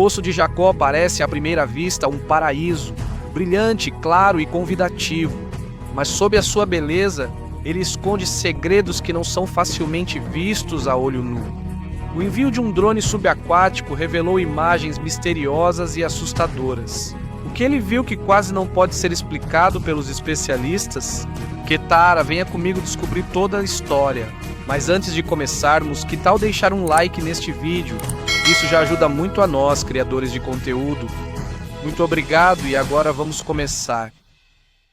Poço de Jacó parece à primeira vista um paraíso, brilhante, claro e convidativo, mas sob a sua beleza, ele esconde segredos que não são facilmente vistos a olho nu. O envio de um drone subaquático revelou imagens misteriosas e assustadoras. O que ele viu que quase não pode ser explicado pelos especialistas? Ketara, venha comigo descobrir toda a história. Mas antes de começarmos, que tal deixar um like neste vídeo? Isso já ajuda muito a nós, criadores de conteúdo. Muito obrigado e agora vamos começar.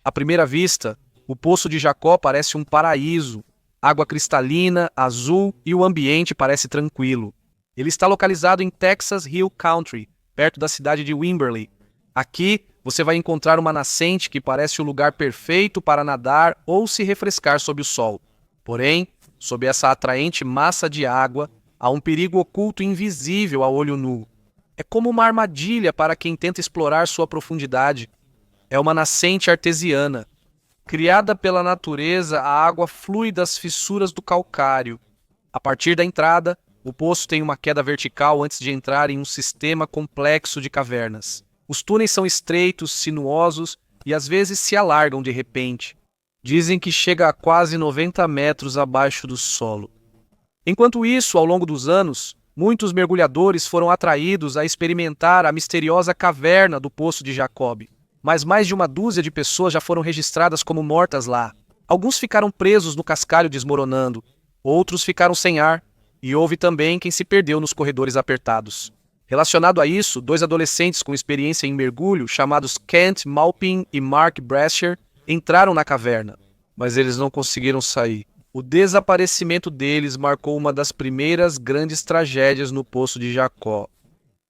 À primeira vista, o Poço de Jacó parece um paraíso. Água cristalina, azul e o ambiente parece tranquilo. Ele está localizado em Texas Hill Country, perto da cidade de Wimberley. Aqui, você vai encontrar uma nascente que parece o lugar perfeito para nadar ou se refrescar sob o sol. Porém, sob essa atraente massa de água, há um perigo oculto invisível a olho nu. É como uma armadilha para quem tenta explorar sua profundidade. É uma nascente artesiana. Criada pela natureza, a água flui das fissuras do calcário. A partir da entrada, o poço tem uma queda vertical antes de entrar em um sistema complexo de cavernas. Os túneis são estreitos, sinuosos e às vezes se alargam de repente. Dizem que chega a quase 90 metros abaixo do solo. Enquanto isso, ao longo dos anos, muitos mergulhadores foram atraídos a experimentar a misteriosa caverna do Poço de Jacó. Mas mais de uma dúzia de pessoas já foram registradas como mortas lá. Alguns ficaram presos no cascalho desmoronando, outros ficaram sem ar, e houve também quem se perdeu nos corredores apertados. Relacionado a isso, 2 adolescentes com experiência em mergulho, chamados Kent Maupin e Mark Brasher, entraram na caverna, mas eles não conseguiram sair. O desaparecimento deles marcou uma das primeiras grandes tragédias no Poço de Jacó.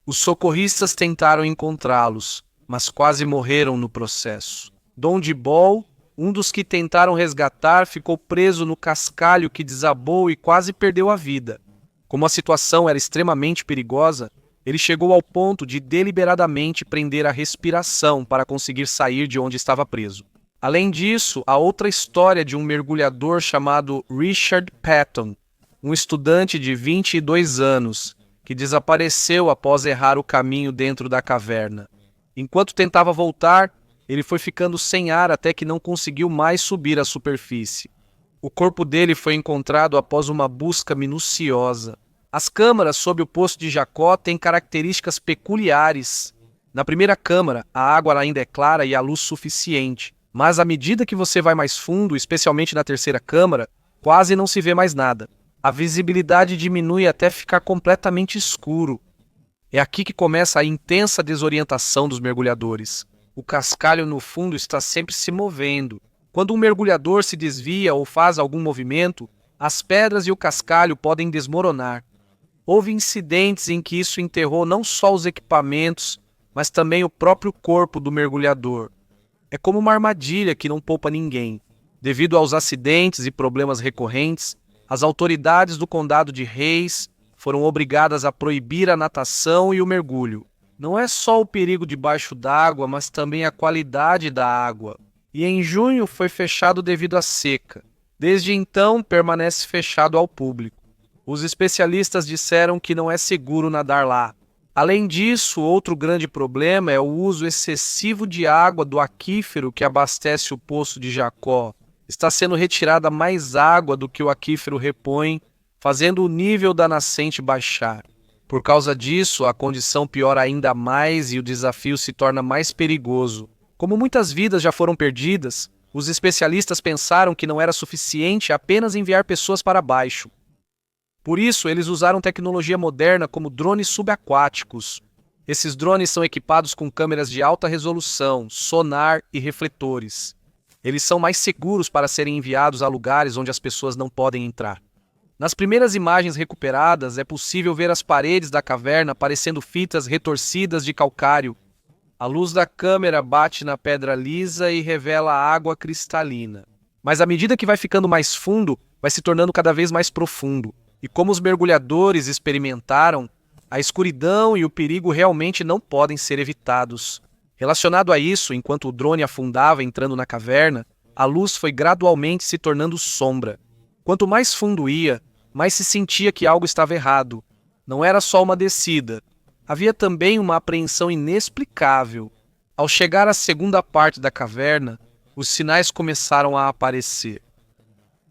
Os socorristas tentaram encontrá-los, mas quase morreram no processo. Don Ball, um dos que tentaram resgatar, ficou preso no cascalho que desabou e quase perdeu a vida. Como a situação era extremamente perigosa, ele chegou ao ponto de deliberadamente prender a respiração para conseguir sair de onde estava preso. Além disso, há outra história de um mergulhador chamado Richard Patton, um estudante de 22 anos, que desapareceu após errar o caminho dentro da caverna. Enquanto tentava voltar, ele foi ficando sem ar até que não conseguiu mais subir à superfície. O corpo dele foi encontrado após uma busca minuciosa. As câmaras sob o Poço de Jacó têm características peculiares. Na primeira câmara, a água ainda é clara e há luz suficiente, mas à medida que você vai mais fundo, especialmente na terceira câmara, quase não se vê mais nada. A visibilidade diminui até ficar completamente escuro. É aqui que começa a intensa desorientação dos mergulhadores. O cascalho no fundo está sempre se movendo. Quando um mergulhador se desvia ou faz algum movimento, as pedras e o cascalho podem desmoronar. Houve incidentes em que isso enterrou não só os equipamentos, mas também o próprio corpo do mergulhador. É como uma armadilha que não poupa ninguém. Devido aos acidentes e problemas recorrentes, as autoridades do condado de Hayes foram obrigadas a proibir a natação e o mergulho. Não é só o perigo debaixo d'água, mas também a qualidade da água. E em junho foi fechado devido à seca. Desde então, permanece fechado ao público. Os especialistas disseram que não é seguro nadar lá. Além disso, outro grande problema é o uso excessivo de água do aquífero que abastece o Poço de Jacó. Está sendo retirada mais água do que o aquífero repõe, fazendo o nível da nascente baixar. Por causa disso, a condição piora ainda mais e o desafio se torna mais perigoso. Como muitas vidas já foram perdidas, os especialistas pensaram que não era suficiente apenas enviar pessoas para baixo. Por isso, eles usaram tecnologia moderna como drones subaquáticos. Esses drones são equipados com câmeras de alta resolução, sonar e refletores. Eles são mais seguros para serem enviados a lugares onde as pessoas não podem entrar. Nas primeiras imagens recuperadas, é possível ver as paredes da caverna parecendo fitas retorcidas de calcário. A luz da câmera bate na pedra lisa e revela água cristalina. Mas à medida que vai ficando mais fundo, vai se tornando cada vez mais profundo. E como os mergulhadores experimentaram, a escuridão e o perigo realmente não podem ser evitados. Relacionado a isso, enquanto o drone afundava entrando na caverna, a luz foi gradualmente se tornando sombra. Quanto mais fundo ia, mais se sentia que algo estava errado. Não era só uma descida. havia também uma apreensão inexplicável. Ao chegar à segunda parte da caverna, os sinais começaram a aparecer.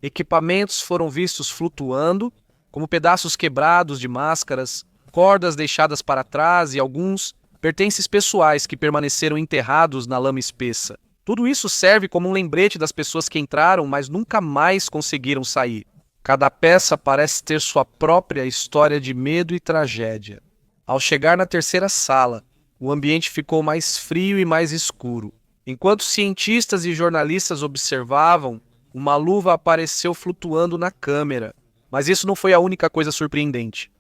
Equipamentos foram vistos flutuando, como pedaços quebrados de máscaras, cordas deixadas para trás e alguns pertences pessoais que permaneceram enterrados na lama espessa. Tudo isso serve como um lembrete das pessoas que entraram, mas nunca mais conseguiram sair. Cada peça parece ter sua própria história de medo e tragédia. Ao chegar na terceira sala, o ambiente ficou mais frio e mais escuro. Enquanto cientistas e jornalistas observavam, uma luva apareceu flutuando na câmera. Mas isso não foi a única coisa surpreendente.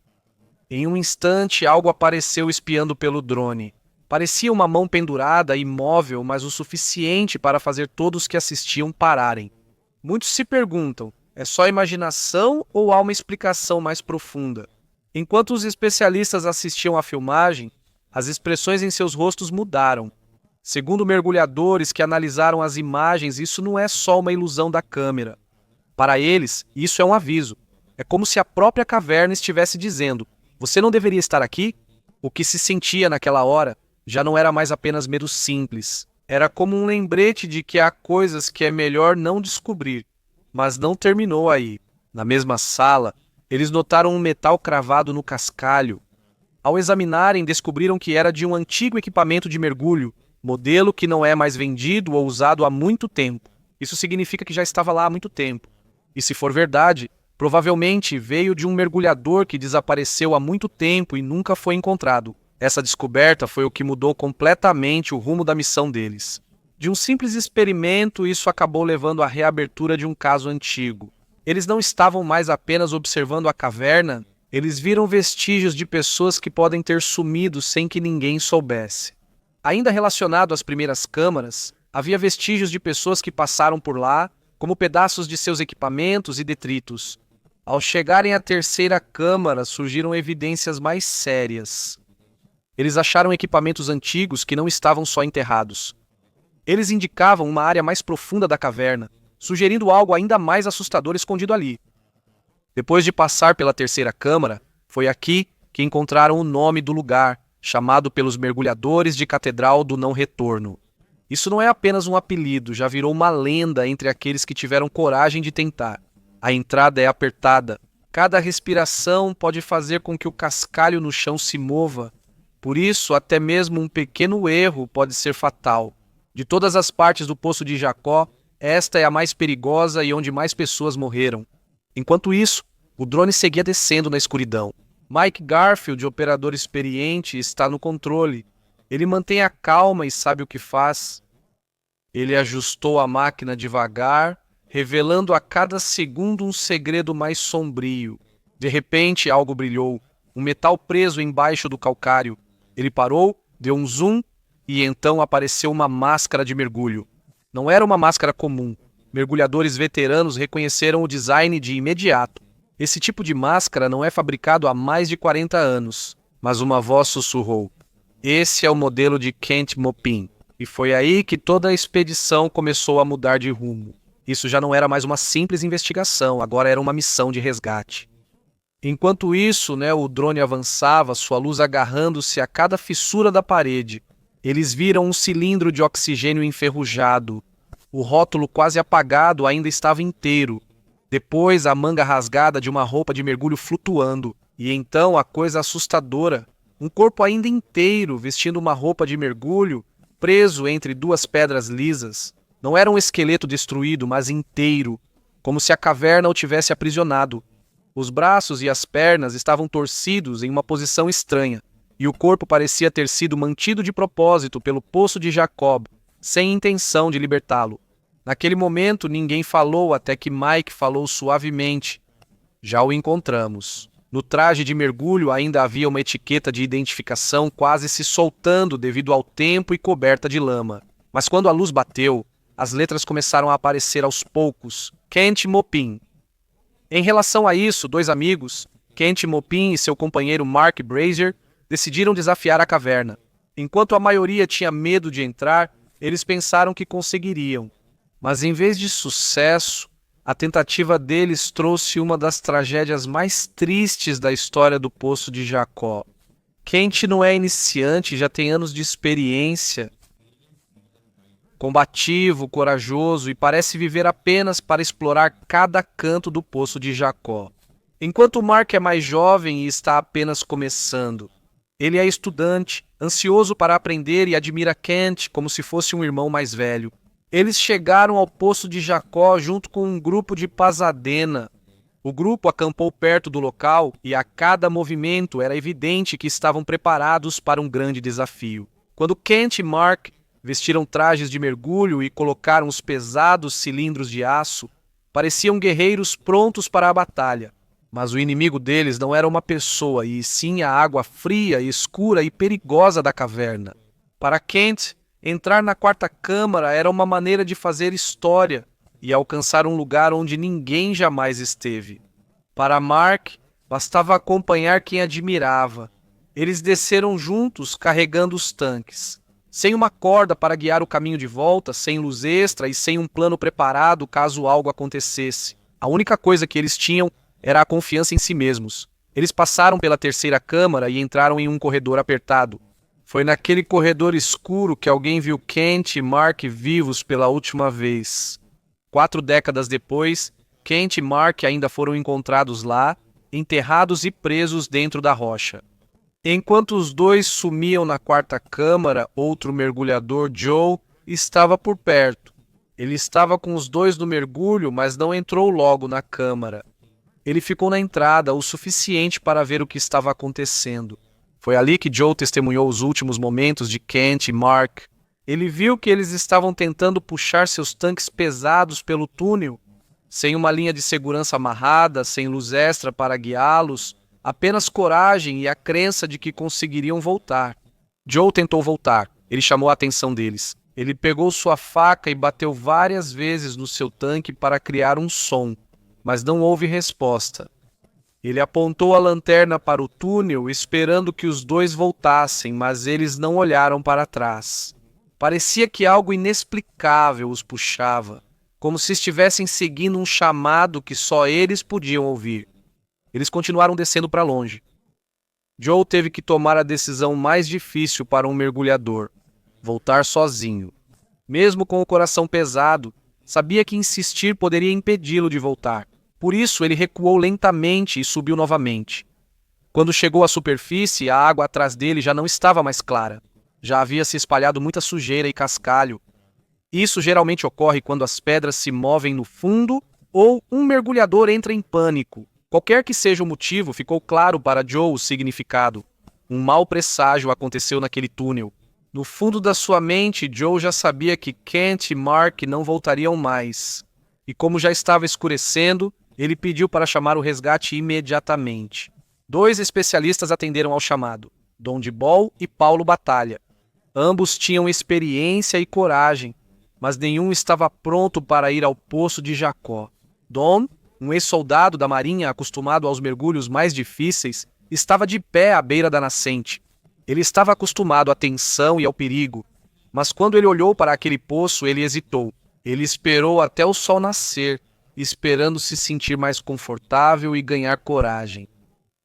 Em um instante, algo apareceu espiando pelo drone. Parecia uma mão pendurada, imóvel, mas o suficiente para fazer todos que assistiam pararem. Muitos se perguntam, é só imaginação ou há uma explicação mais profunda? Enquanto os especialistas assistiam à filmagem, as expressões em seus rostos mudaram. Segundo mergulhadores que analisaram as imagens, isso não é só uma ilusão da câmera. Para eles, isso é um aviso. É como se a própria caverna estivesse dizendo: você não deveria estar aqui? O que se sentia naquela hora já não era mais apenas medo simples. Era como um lembrete de que há coisas que é melhor não descobrir. Mas não terminou aí. Na mesma sala, eles notaram um metal cravado no cascalho. Ao examinarem, descobriram que era de um antigo equipamento de mergulho, modelo que não é mais vendido ou usado há muito tempo. Isso significa que já estava lá há muito tempo. E se for verdade, provavelmente veio de um mergulhador que desapareceu há muito tempo e nunca foi encontrado. Essa descoberta foi o que mudou completamente o rumo da missão deles. De um simples experimento, isso acabou levando à reabertura de um caso antigo. Eles não estavam mais apenas observando a caverna, eles viram vestígios de pessoas que podem ter sumido sem que ninguém soubesse. Ainda relacionado às primeiras câmaras, havia vestígios de pessoas que passaram por lá, como pedaços de seus equipamentos e detritos. Ao chegarem à terceira câmara, surgiram evidências mais sérias. Eles acharam equipamentos antigos que não estavam só enterrados. Eles indicavam uma área mais profunda da caverna, sugerindo algo ainda mais assustador escondido ali. Depois de passar pela terceira câmara, foi aqui que encontraram o nome do lugar, chamado pelos mergulhadores de Catedral do Não Retorno. Isso não é apenas um apelido, já virou uma lenda entre aqueles que tiveram coragem de tentar. A entrada é apertada. Cada respiração pode fazer com que o cascalho no chão se mova. Por isso, até mesmo um pequeno erro pode ser fatal. De todas as partes do Poço de Jacó, esta é a mais perigosa e onde mais pessoas morreram. Enquanto isso, o drone seguia descendo na escuridão. Mike Garfield, operador experiente, está no controle. Ele mantém a calma e sabe o que faz. Ele ajustou a máquina devagar, revelando a cada segundo um segredo mais sombrio. De repente, algo brilhou, um metal preso embaixo do calcário. Ele parou, deu um zoom e então apareceu uma máscara de mergulho. Não era uma máscara comum. Mergulhadores veteranos reconheceram o design de imediato. Esse tipo de máscara não é fabricado há mais de 40 anos, mas uma voz sussurrou: esse é o modelo de Kent Mopin. E foi aí que toda a expedição começou a mudar de rumo. Isso já não era mais uma simples investigação, agora era uma missão de resgate. Enquanto isso, o drone avançava, sua luz agarrando-se a cada fissura da parede. Eles viram um cilindro de oxigênio enferrujado. O rótulo quase apagado ainda estava inteiro. Depois, a manga rasgada de uma roupa de mergulho flutuando. E então, a coisa assustadora. Um corpo ainda inteiro, vestindo uma roupa de mergulho, preso entre duas pedras lisas. Não era um esqueleto destruído, mas inteiro, como se a caverna o tivesse aprisionado. Os braços e as pernas estavam torcidos em uma posição estranha, e o corpo parecia ter sido mantido de propósito pelo Poço de Jacob, sem intenção de libertá-lo. Naquele momento, ninguém falou até que Mike falou suavemente: já o encontramos. No traje de mergulho ainda havia uma etiqueta de identificação quase se soltando devido ao tempo e coberta de lama. Mas quando a luz bateu, as letras começaram a aparecer aos poucos. Kent Mopin. Em relação a isso, dois amigos, Kent Mopin e seu companheiro Mark Brazier, decidiram desafiar a caverna. Enquanto a maioria tinha medo de entrar, eles pensaram que conseguiriam. Mas em vez de sucesso, a tentativa deles trouxe uma das tragédias mais tristes da história do Poço de Jacó. Kent não é iniciante, já tem anos de experiência, combativo, corajoso e parece viver apenas para explorar cada canto do poço de Jacó. Enquanto Mark é mais jovem e está apenas começando. Ele é estudante, ansioso para aprender e admira Kent como se fosse um irmão mais velho. Eles chegaram ao poço de Jacó junto com um grupo de Pasadena. O grupo acampou perto do local e a cada movimento era evidente que estavam preparados para um grande desafio. Quando Kent e Mark vestiram trajes de mergulho e colocaram os pesados cilindros de aço, pareciam guerreiros prontos para a batalha. Mas o inimigo deles não era uma pessoa, e sim a água fria, escura e perigosa da caverna. Para Kent, entrar na quarta câmara era uma maneira de fazer história e alcançar um lugar onde ninguém jamais esteve. Para Mark, bastava acompanhar quem admirava. Eles desceram juntos, carregando os tanques. Sem uma corda para guiar o caminho de volta, sem luz extra e sem um plano preparado caso algo acontecesse. A única coisa que eles tinham era a confiança em si mesmos. Eles passaram pela terceira câmara e entraram em um corredor apertado. Foi naquele corredor escuro que alguém viu Kent e Mark vivos pela última vez. 4 décadas depois, Kent e Mark ainda foram encontrados lá, enterrados e presos dentro da rocha. Enquanto os dois sumiam na quarta câmara, outro mergulhador, Joe, estava por perto. Ele estava com os dois no mergulho, mas não entrou logo na câmara. Ele ficou na entrada o suficiente para ver o que estava acontecendo. Foi ali que Joe testemunhou os últimos momentos de Kent e Mark. Ele viu que eles estavam tentando puxar seus tanques pesados pelo túnel, sem uma linha de segurança amarrada, sem luz extra para guiá-los, apenas coragem e a crença de que conseguiriam voltar. Joe tentou voltar. Ele chamou a atenção deles. Ele pegou sua faca e bateu várias vezes no seu tanque para criar um som, mas não houve resposta. Ele apontou a lanterna para o túnel, esperando que os dois voltassem, mas eles não olharam para trás. Parecia que algo inexplicável os puxava, como se estivessem seguindo um chamado que só eles podiam ouvir. Eles continuaram descendo para longe. Joe teve que tomar a decisão mais difícil para um mergulhador: voltar sozinho. Mesmo com o coração pesado, sabia que insistir poderia impedi-lo de voltar. Por isso, ele recuou lentamente e subiu novamente. Quando chegou à superfície, a água atrás dele já não estava mais clara. Já havia se espalhado muita sujeira e cascalho. Isso geralmente ocorre quando as pedras se movem no fundo ou um mergulhador entra em pânico. Qualquer que seja o motivo, ficou claro para Joe o significado. Um mau presságio aconteceu naquele túnel. No fundo da sua mente, Joe já sabia que Kent e Mark não voltariam mais. E como já estava escurecendo, ele pediu para chamar o resgate imediatamente. 2 especialistas atenderam ao chamado: Don Dibol e Paulo Batalha. Ambos tinham experiência e coragem, mas nenhum estava pronto para ir ao poço de Jacó. Don, um ex-soldado da marinha acostumado aos mergulhos mais difíceis, estava de pé à beira da nascente. Ele estava acostumado à tensão e ao perigo, mas quando ele olhou para aquele poço, ele hesitou. Ele esperou até o sol nascer, esperando se sentir mais confortável e ganhar coragem.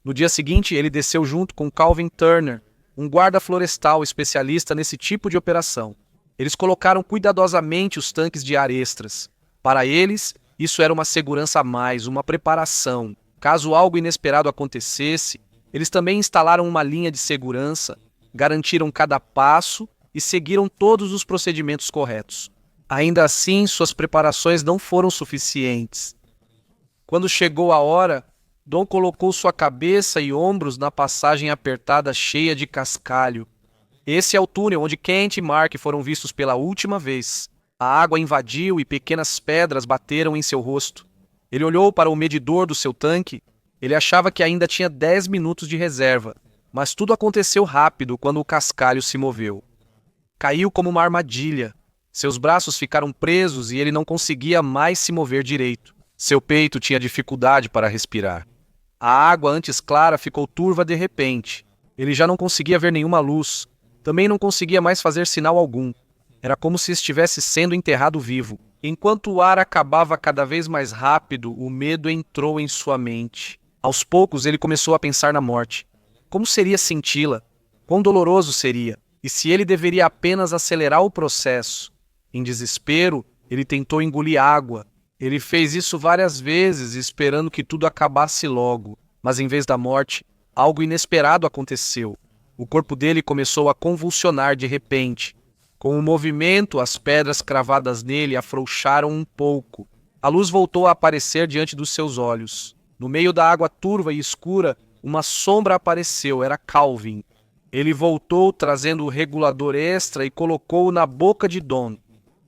No dia seguinte, ele desceu junto com Calvin Turner, um guarda florestal especialista nesse tipo de operação. Eles colocaram cuidadosamente os tanques de ar extras. Para eles, isso era uma segurança a mais, uma preparação. Caso algo inesperado acontecesse, eles também instalaram uma linha de segurança, garantiram cada passo e seguiram todos os procedimentos corretos. Ainda assim, suas preparações não foram suficientes. Quando chegou a hora, Don colocou sua cabeça e ombros na passagem apertada cheia de cascalho. Esse é o túnel onde Kent e Mark foram vistos pela última vez. A água invadiu e pequenas pedras bateram em seu rosto. Ele olhou para o medidor do seu tanque. Ele achava que ainda tinha 10 minutos de reserva, mas tudo aconteceu rápido quando o cascalho se moveu. Caiu como uma armadilha. Seus braços ficaram presos e ele não conseguia mais se mover direito. Seu peito tinha dificuldade para respirar. A água antes clara ficou turva de repente. Ele já não conseguia ver nenhuma luz. Também não conseguia mais fazer sinal algum. Era como se estivesse sendo enterrado vivo. Enquanto o ar acabava cada vez mais rápido, o medo entrou em sua mente. Aos poucos, ele começou a pensar na morte. Como seria senti-la? Quão doloroso seria, e se ele deveria apenas acelerar o processo? Em desespero, ele tentou engolir água. Ele fez isso várias vezes, esperando que tudo acabasse logo. Mas em vez da morte, algo inesperado aconteceu. O corpo dele começou a convulsionar de repente. Com o movimento, as pedras cravadas nele afrouxaram um pouco. A luz voltou a aparecer diante dos seus olhos. No meio da água turva e escura, uma sombra apareceu, era Calvin. Ele voltou trazendo o regulador extra e colocou-o na boca de Don.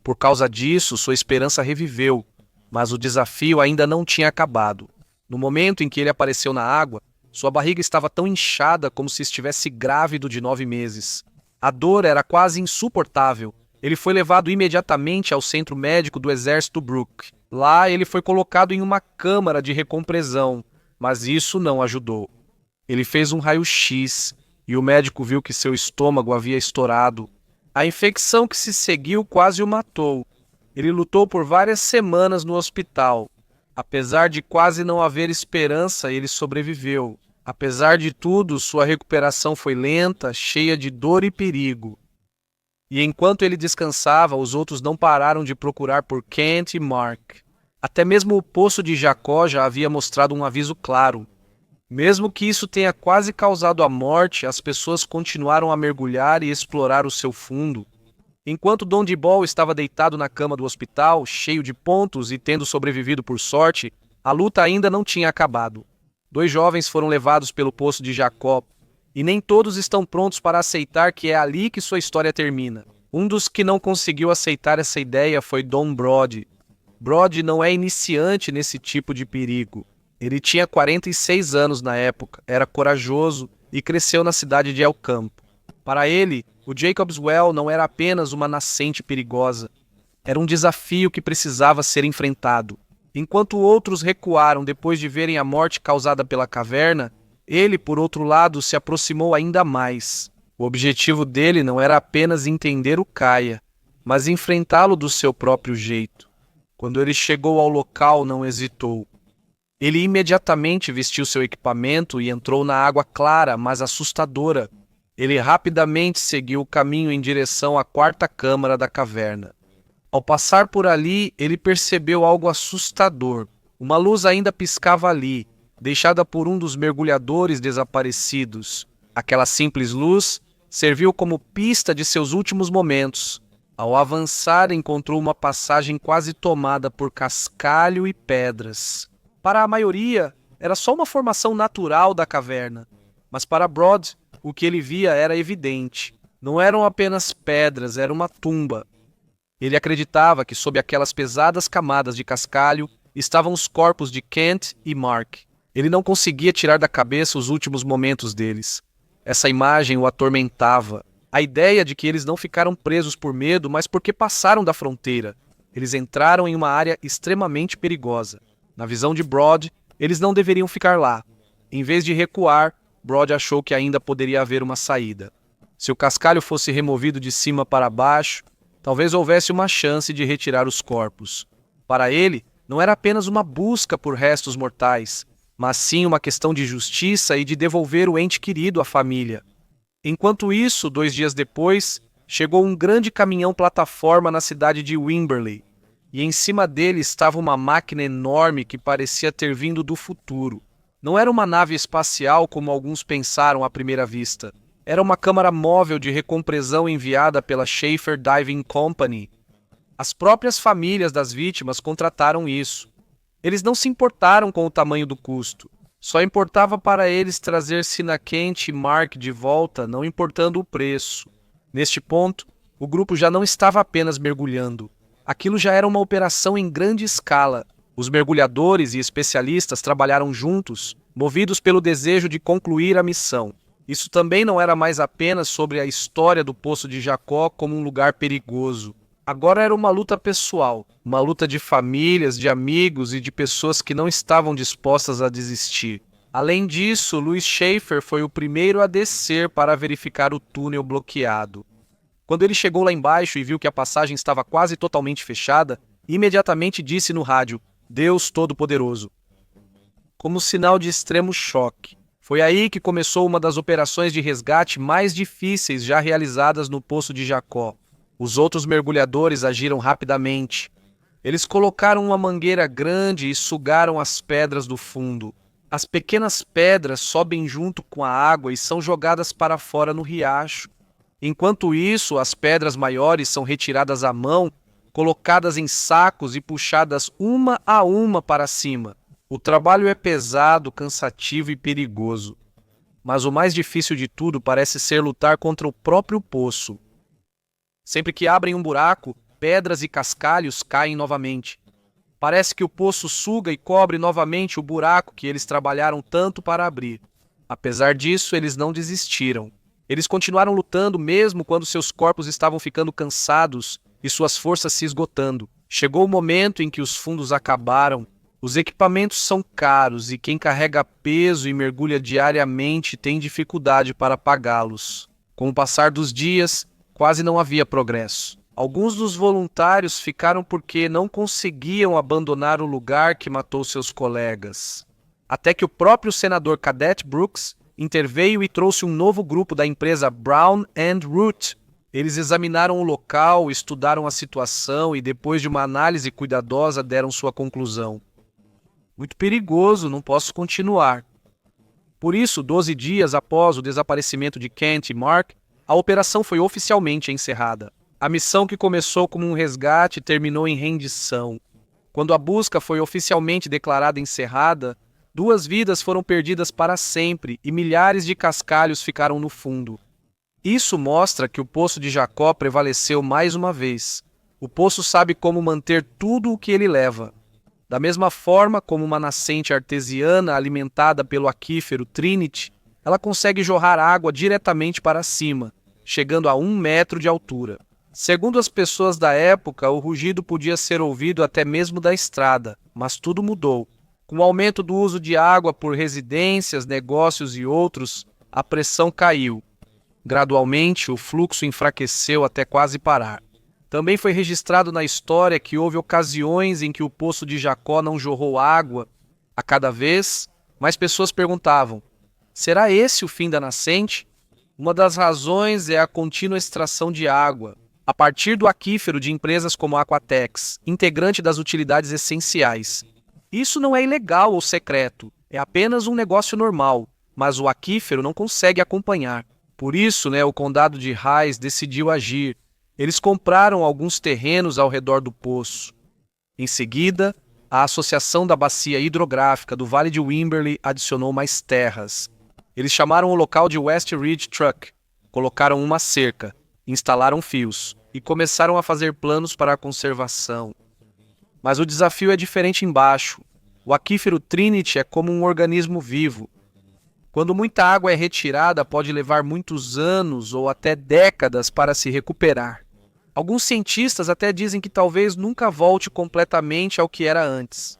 Por causa disso, sua esperança reviveu, mas o desafio ainda não tinha acabado. No momento em que ele apareceu na água, sua barriga estava tão inchada como se estivesse grávido de 9 meses. A dor era quase insuportável. Ele foi levado imediatamente ao centro médico do exército Brooke. Lá ele foi colocado em uma câmara de recompressão, mas isso não ajudou. Ele fez um raio-x e o médico viu que seu estômago havia estourado. A infecção que se seguiu quase o matou. Ele lutou por várias semanas no hospital. Apesar de quase não haver esperança, ele sobreviveu. Apesar de tudo, sua recuperação foi lenta, cheia de dor e perigo. E enquanto ele descansava, os outros não pararam de procurar por Kent e Mark. Até mesmo o poço de Jacó já havia mostrado um aviso claro. Mesmo que isso tenha quase causado a morte, as pessoas continuaram a mergulhar e explorar o seu fundo. Enquanto Don Dibol estava deitado na cama do hospital, cheio de pontos e tendo sobrevivido por sorte, a luta ainda não tinha acabado. 2 jovens foram levados pelo poço de Jacó, e nem todos estão prontos para aceitar que é ali que sua história termina. Um dos que não conseguiu aceitar essa ideia foi Don Brody. Brody não é iniciante nesse tipo de perigo. Ele tinha 46 anos na época, era corajoso e cresceu na cidade de El Campo. Para ele, o Jacob's Well não era apenas uma nascente perigosa. Era um desafio que precisava ser enfrentado. Enquanto outros recuaram depois de verem a morte causada pela caverna, ele, por outro lado, se aproximou ainda mais. O objetivo dele não era apenas entender o Kaia, mas enfrentá-lo do seu próprio jeito. Quando ele chegou ao local, não hesitou. Ele imediatamente vestiu seu equipamento e entrou na água clara, mas assustadora. Ele rapidamente seguiu o caminho em direção à 4ª câmara da caverna. Ao passar por ali, ele percebeu algo assustador. Uma luz ainda piscava ali, deixada por um dos mergulhadores desaparecidos. Aquela simples luz serviu como pista de seus últimos momentos. Ao avançar, encontrou uma passagem quase tomada por cascalho e pedras. Para a maioria, era só uma formação natural da caverna. Mas para Brod, o que ele via era evidente. Não eram apenas pedras, era uma tumba. Ele acreditava que sob aquelas pesadas camadas de cascalho estavam os corpos de Kent e Mark. Ele não conseguia tirar da cabeça os últimos momentos deles. Essa imagem o atormentava. A ideia de que eles não ficaram presos por medo, mas porque passaram da fronteira. Eles entraram em uma área extremamente perigosa. Na visão de Brod, eles não deveriam ficar lá. Em vez de recuar, Brod achou que ainda poderia haver uma saída. Se o cascalho fosse removido de cima para baixo, talvez houvesse uma chance de retirar os corpos. Para ele, não era apenas uma busca por restos mortais, mas sim uma questão de justiça e de devolver o ente querido à família. Enquanto isso, 2 dias depois, chegou um grande caminhão-plataforma na cidade de Wimberley, e em cima dele estava uma máquina enorme que parecia ter vindo do futuro. Não era uma nave espacial como alguns pensaram à primeira vista. Era uma câmara móvel de recompressão enviada pela Schaefer Diving Company. As próprias famílias das vítimas contrataram isso. Eles não se importaram com o tamanho do custo. Só importava para eles trazer Sina Kent e Mark de volta, não importando o preço. Neste ponto, o grupo já não estava apenas mergulhando. Aquilo já era uma operação em grande escala. Os mergulhadores e especialistas trabalharam juntos, movidos pelo desejo de concluir a missão. Isso também não era mais apenas sobre a história do Poço de Jacó como um lugar perigoso. Agora era uma luta pessoal, uma luta de famílias, de amigos e de pessoas que não estavam dispostas a desistir. Além disso, Louis Schaefer foi o primeiro a descer para verificar o túnel bloqueado. Quando ele chegou lá embaixo e viu que a passagem estava quase totalmente fechada, imediatamente disse no rádio: "Deus Todo-Poderoso." Como sinal de extremo choque, Foi aí que começou uma das operações de resgate mais difíceis já realizadas no Poço de Jacó. Os outros mergulhadores agiram rapidamente. Eles colocaram uma mangueira grande e sugaram as pedras do fundo. As pequenas pedras sobem junto com a água e são jogadas para fora no riacho. Enquanto isso, as pedras maiores são retiradas à mão, colocadas em sacos e puxadas uma a uma para cima. O trabalho é pesado, cansativo e perigoso. Mas o mais difícil de tudo parece ser lutar contra o próprio poço. Sempre que abrem um buraco, pedras e cascalhos caem novamente. Parece que o poço suga e cobre novamente o buraco que eles trabalharam tanto para abrir. Apesar disso, eles não desistiram. Eles continuaram lutando mesmo quando seus corpos estavam ficando cansados e suas forças se esgotando. Chegou o momento em que os fundos acabaram. Os equipamentos são caros e quem carrega peso e mergulha diariamente tem dificuldade para pagá-los. Com o passar dos dias, quase não havia progresso. Alguns dos voluntários ficaram porque não conseguiam abandonar o lugar que matou seus colegas. Até que o próprio senador Cadet Brooks interveio e trouxe um novo grupo da empresa Brown and Root. Eles examinaram o local, estudaram a situação e, depois de uma análise cuidadosa, deram sua conclusão. Muito perigoso, não posso continuar. Por isso, 12 dias após o desaparecimento de Kent e Mark, a operação foi oficialmente encerrada. A missão que começou como um resgate terminou em rendição. Quando a busca foi oficialmente declarada encerrada, 2 vidas foram perdidas para sempre e milhares de cascalhos ficaram no fundo. Isso mostra que o Poço de Jacó prevaleceu mais uma vez. O poço sabe como manter tudo o que ele leva. Da mesma forma como uma nascente artesiana alimentada pelo aquífero Trinity, ela consegue jorrar água diretamente para cima, chegando a 1 metro de altura. Segundo as pessoas da época, o rugido podia ser ouvido até mesmo da estrada, mas tudo mudou. Com o aumento do uso de água por residências, negócios e outros, a pressão caiu. Gradualmente, o fluxo enfraqueceu até quase parar. Também foi registrado na história que houve ocasiões em que o Poço de Jacó não jorrou água. A cada vez, mais pessoas perguntavam: será esse o fim da nascente? Uma das razões é a contínua extração de água, a partir do aquífero de empresas como a Aquatex, integrante das utilidades essenciais. Isso não é ilegal ou secreto, é apenas um negócio normal, mas o aquífero não consegue acompanhar. Por isso, o condado de Hays decidiu agir. Eles compraram alguns terrenos ao redor do poço. Em seguida, a Associação da Bacia Hidrográfica do Vale de Wimberley adicionou mais terras. Eles chamaram o local de West Ridge Truck, colocaram uma cerca, instalaram fios e começaram a fazer planos para a conservação. Mas o desafio é diferente embaixo. O aquífero Trinity é como um organismo vivo. Quando muita água é retirada, pode levar muitos anos ou até décadas para se recuperar. Alguns cientistas até dizem que talvez nunca volte completamente ao que era antes.